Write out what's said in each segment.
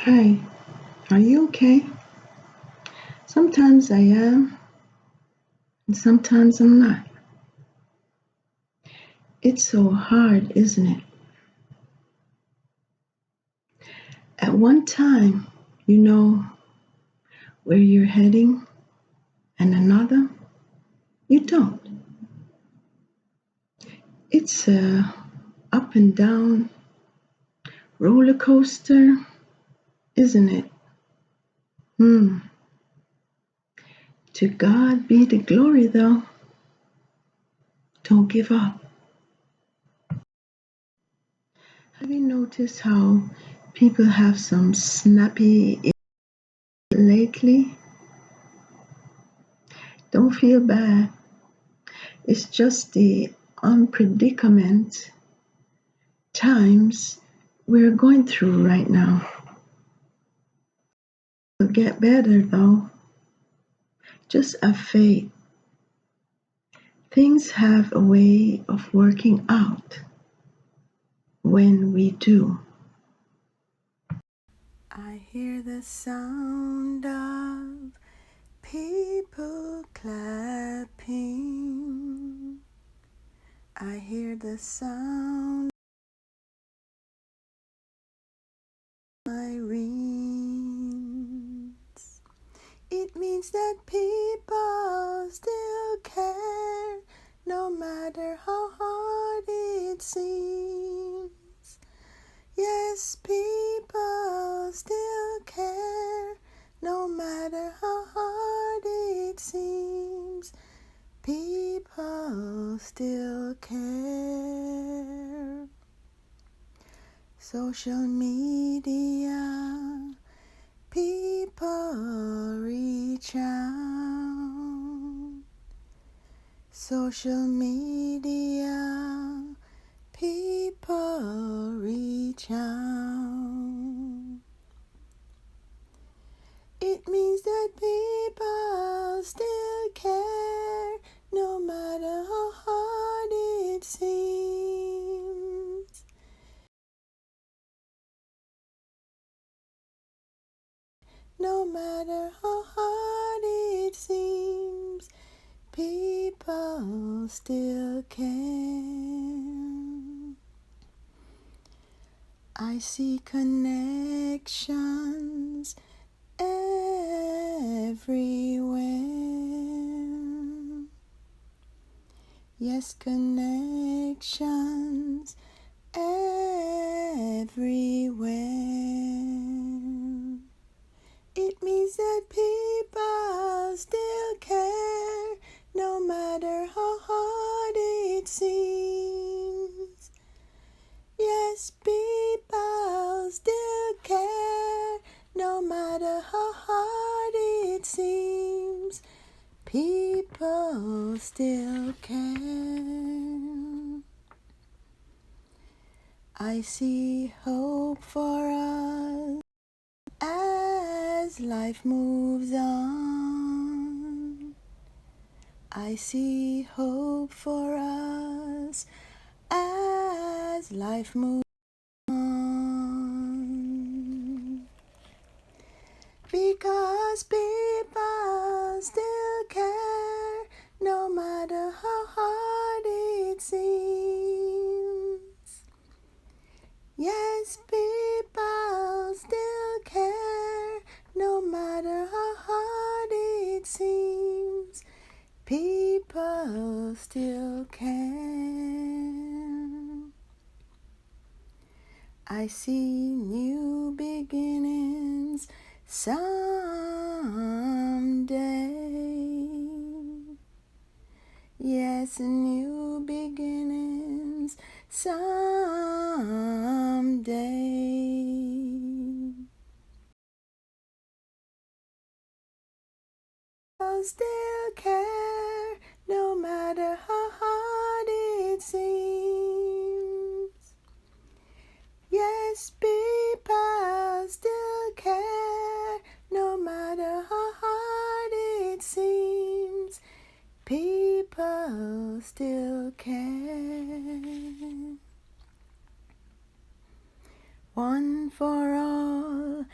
Hi, are you okay? Sometimes I am, and sometimes I'm not. It's so hard, isn't it? At one time, you know where you're heading, and another, you don't. It's a up and down roller coaster, isn't it? Hmm. To God be the glory, though. Don't give up. Have you noticed how people have some snappy lately? Don't feel bad. It's just the unpredicament times we're going through right now. It'll get better though. Just have faith. Things have a way of working out when we do. I hear the sound of people clapping. I hear the sound of sirens. It means that people still care, no matter how hard it seems. Yes, people still care, no matter how hard it seems. People still care. Social media, people reach out. Social media, people reach out. It means that people still care, no matter how hard it seems. No matter how hard it seems, people still care. I see connections everywhere. Yes, connections everywhere. It means that people still care, no matter how hard it seems. Yes, people still care, no matter how hard it seems. People still care. I see hope for us as life moves on. I see hope for us as life moves on. Because people still care, no matter how hard it seems. Yes, people still care, no matter how hard it seems. People still care. I see new beginnings someday. Yes, new beginnings someday. I'll still care, no matter how hard it seems. Yes, people still care, no matter how hard it seems. People still care. One for all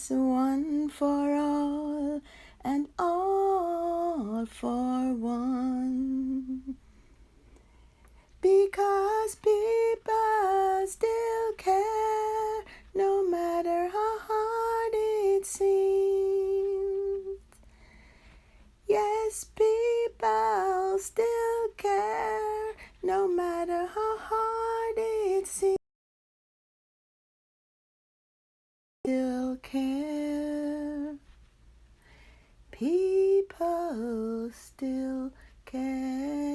Jesus, one for all and all for one. Because people still care, no matter how hard it seems. Yes, people still care, no matter how hard it seems. Still care. People still care.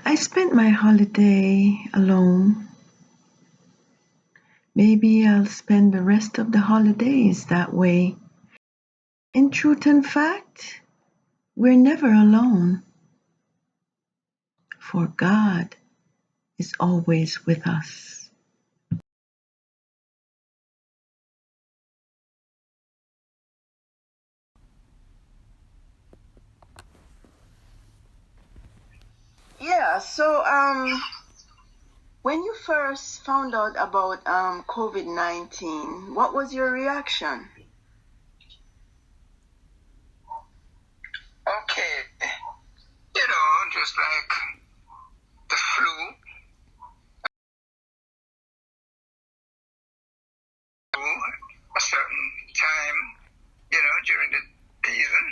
I spent my holiday alone. Maybe I'll spend the rest of the holidays that way. In truth and fact, we're never alone, for God is always with us. Yeah, so when you first found out about COVID-19, what was your reaction? Okay, just like the flu, a certain time, during the season,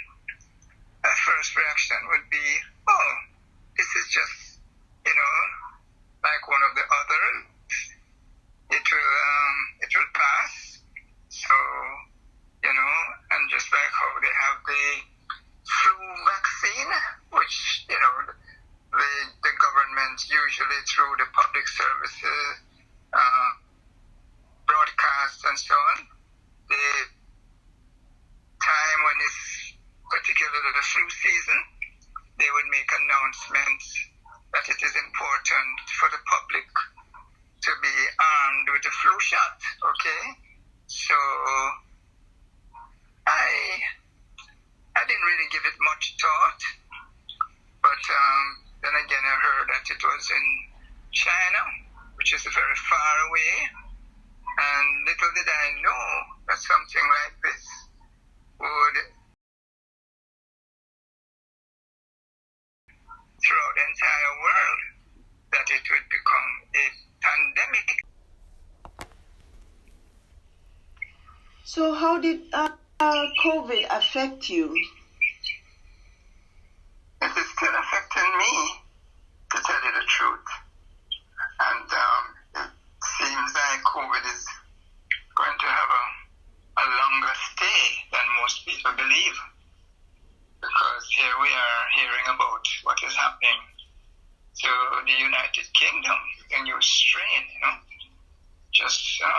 my first reaction would be, oh, this is just, like one of the others. It will pass. So, and just like how they have the flu vaccine, which, the government usually through the public services, broadcast and so on, the time when it's particularly the flu season, they would make announcements that it is important for the public to be armed with the flu shot, okay? So I didn't really give China, which is very far away. And little did I know that something like this would, throughout the entire world, that it would become a pandemic. So how did COVID affect you? It is still affecting me, to tell you the truth. And it seems like COVID is going to have a longer stay than most people believe. Because here we are hearing about what is happening to the United Kingdom, a new strain, just a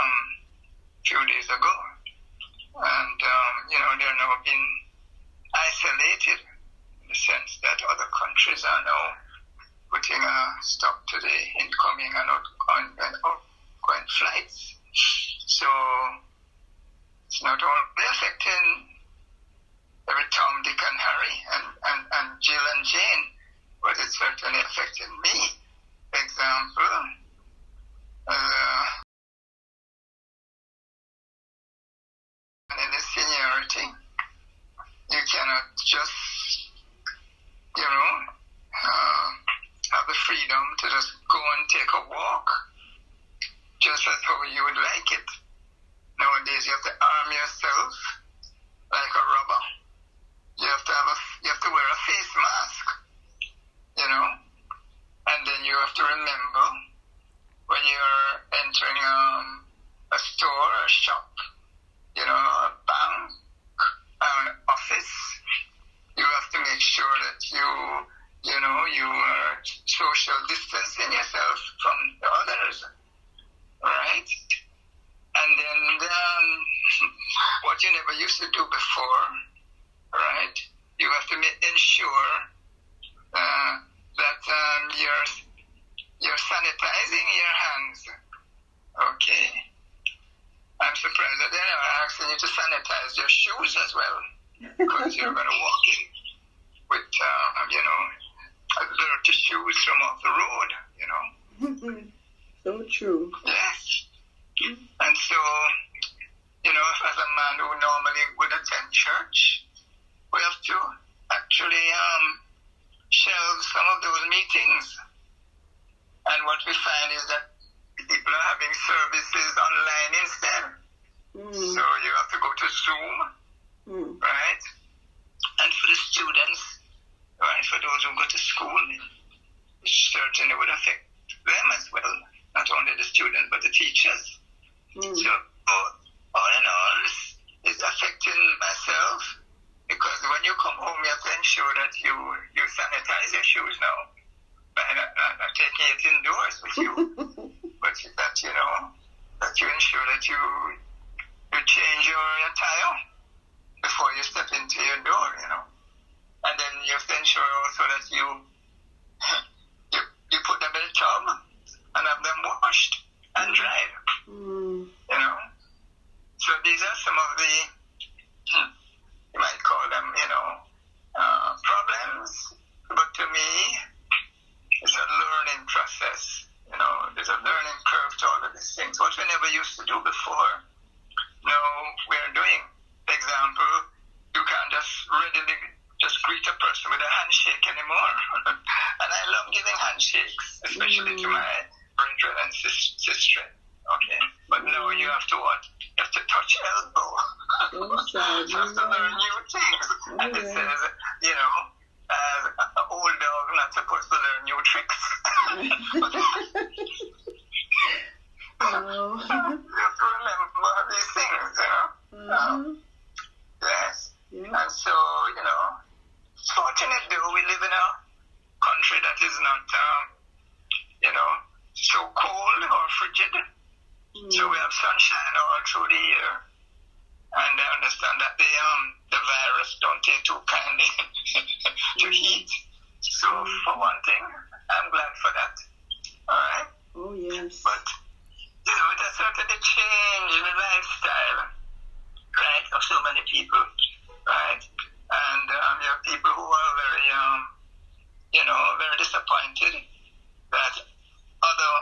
few days ago. And, they're now being isolated in the sense that other countries are now putting a stop to the incoming and outgoing flights. So it's not only affecting every Tom, Dick, and Harry, and Jill and Jane, but it's certainly affecting me. Example, and in the seniority, you cannot just, have the freedom to just go and take a walk, just as how you would like it. Nowadays, you have to arm yourself like a robber. You have to wear a face mask, and then you have to remember when you're entering a store, a shop, a bank, an office, you have to make sure that you are social distancing yourself from the others, right? And then what you never used to do before, right? You have to ensure that you're sanitizing your hands. Okay. I'm surprised that they're not asking you to sanitize your shoes as well, because you're going to walk in with, dirty shoes from off the road, So true. Yes. And so, as a man who normally would attend church, we have to actually shelve some of those meetings. And what we find is that people are having services online instead. So you have to go to Zoom, right? And for the students, right, for those who go to school, it certainly would affect them as well. Not only the students, but the teachers. So all in all, it's affecting myself, because when you come home, you have to ensure that you sanitize your shoes now by not taking it indoors with you, but that that you ensure that you change your attire before you step into your door, and then you have to ensure also that you put them in a tub and have them washed and dried, So these are some of the, you might call them, problems. But to me, it's a learning process. There's a learning curve to all of these things. What we never used to do before, now we're doing. For example, you can't just readily just greet a person with a handshake anymore. And I love giving handshakes, especially to my brethren and sister. Okay, but no, you have to what? You have to touch elbow. You have to learn new things. And it says, as an old dog not supposed to learn new tricks. You have to remember these things, Yes. And so, fortunately, though, we live in a country that is not, so cold or frigid. So we have sunshine all through the year, and I understand that the virus don't take too kindly to heat. So for one thing, I'm glad for that. All right. Oh yes. But it has certainly changed the lifestyle, right, of so many people, right? And you have people who are very, very disappointed that other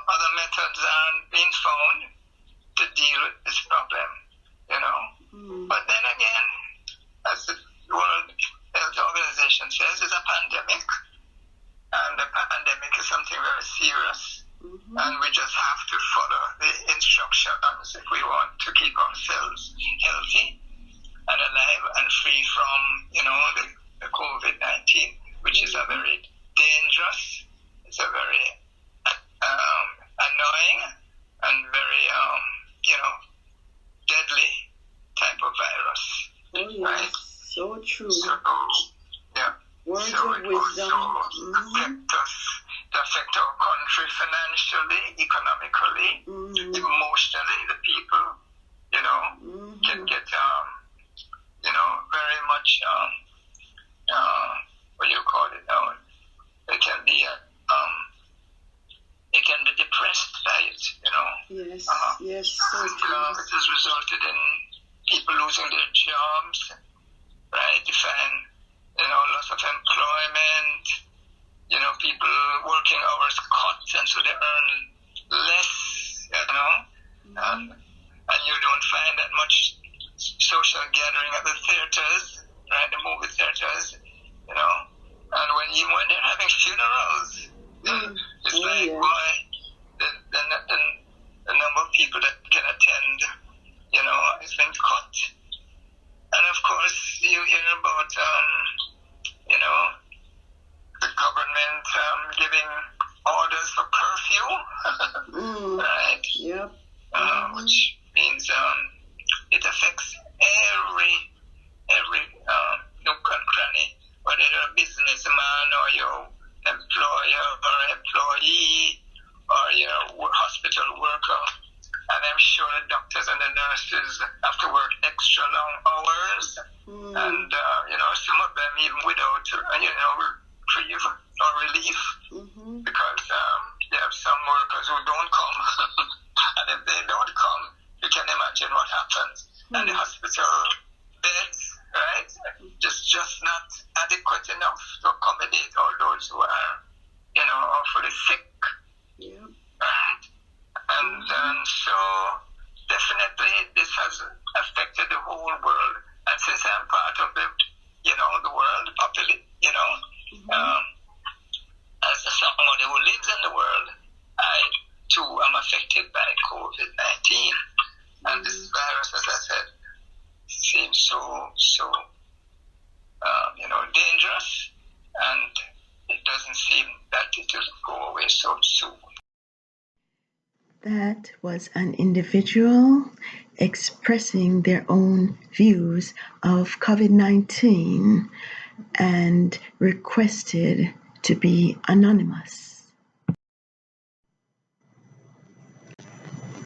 And we just have to follow the instructions if we want to keep ourselves healthy and alive and free from, the COVID-19, which is a very dangerous, it's a very annoying and very, deadly type of virus. Oh, yes. Right? So true. So, yeah. Words so of it wisdom. also affect our country financially, economically, emotionally. The people, can get, very much, what do you call it now? They can be depressed by it, Yes, Yes, so true. it has resulted in people losing their jobs, right? Loss of employment, people working hours cut, and so they earn less, and you don't find that much social gathering at the theaters, right? The movie theaters, and when they're having funerals, it's like, boy, the number of people that can attend, has been cut. And of course, you hear about, the government giving orders for curfew, right? Yep. Which means it affects every nook and cranny, whether you're a businessman or your employer or employee or your hospital worker. And I'm sure the doctors and the nurses have to work extra long hours. And, some of them even without, reprieve or relief. Because they have some workers who don't come. And if they don't come, you can imagine what happens. And the hospital beds, right, just not adequate enough to accommodate all those who are, awfully sick. Yeah. Right? And so definitely this has affected the whole world. And since I'm part of the, the world, as somebody who lives in the world, I too am affected by COVID-19. And this virus, as I said, seems so dangerous, and it doesn't seem that it will go away so soon. That was an individual expressing their own views of COVID-19 and requested to be anonymous.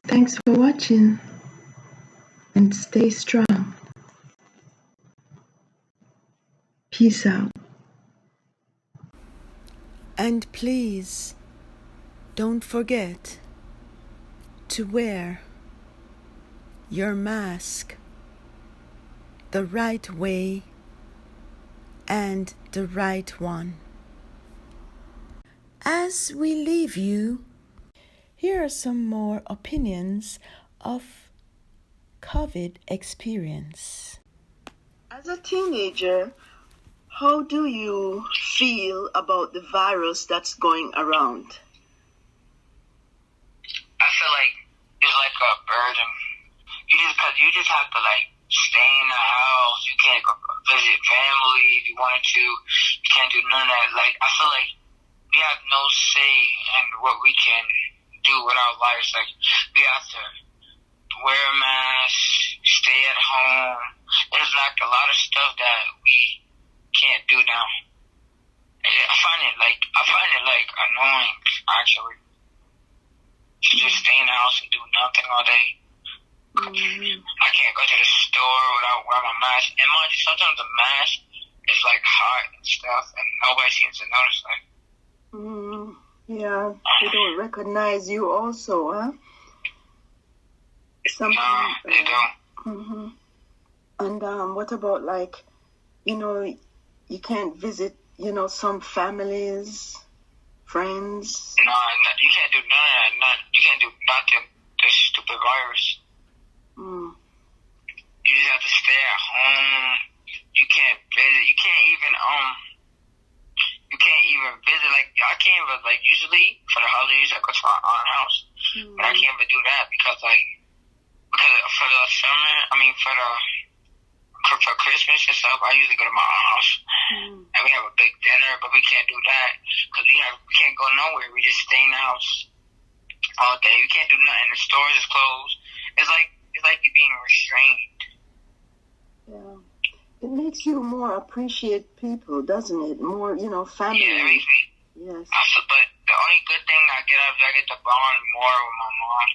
Thanks for watching and stay strong. Peace out. And please don't forget to wear your mask the right way and the right one. As we leave you, here are some more opinions of COVID experience. As a teenager, how do you feel about the virus that's going around? I feel like it's like a burden. You just have to stay in the house. You can't go visit family if you wanted to. You can't do none of that. I feel like we have no say in what we can do with our lives. We have to wear a mask, stay at home. There's a lot of stuff that we can't do now. I find it annoying, actually, to just stay in the house and do nothing all day. I can't go to the store without wearing my mask. And mind you, sometimes the mask is hot and stuff, and nobody seems to notice that. Yeah, they don't recognize you also, huh? No, they don't. And what about you can't visit, some families, friends? No, you can't do none of that. You can't do nothing. This stupid virus. You just have to stay at home. You can't visit. You can't even visit. I can't even usually for the holidays I go to my aunt's house. But I can't even do that because for the summer, for Christmas and stuff, I usually go to my aunt's house and we have a big dinner, but we can't do that because we can't go nowhere. We just stay in the house all day. We can't do nothing. The stores is closed. It's like you're being restrained. Yeah. It makes you more appreciate people, doesn't it? More, family. Yeah, it makes me. Yes. But the only good thing I get out of it, I get to bond more with my mom.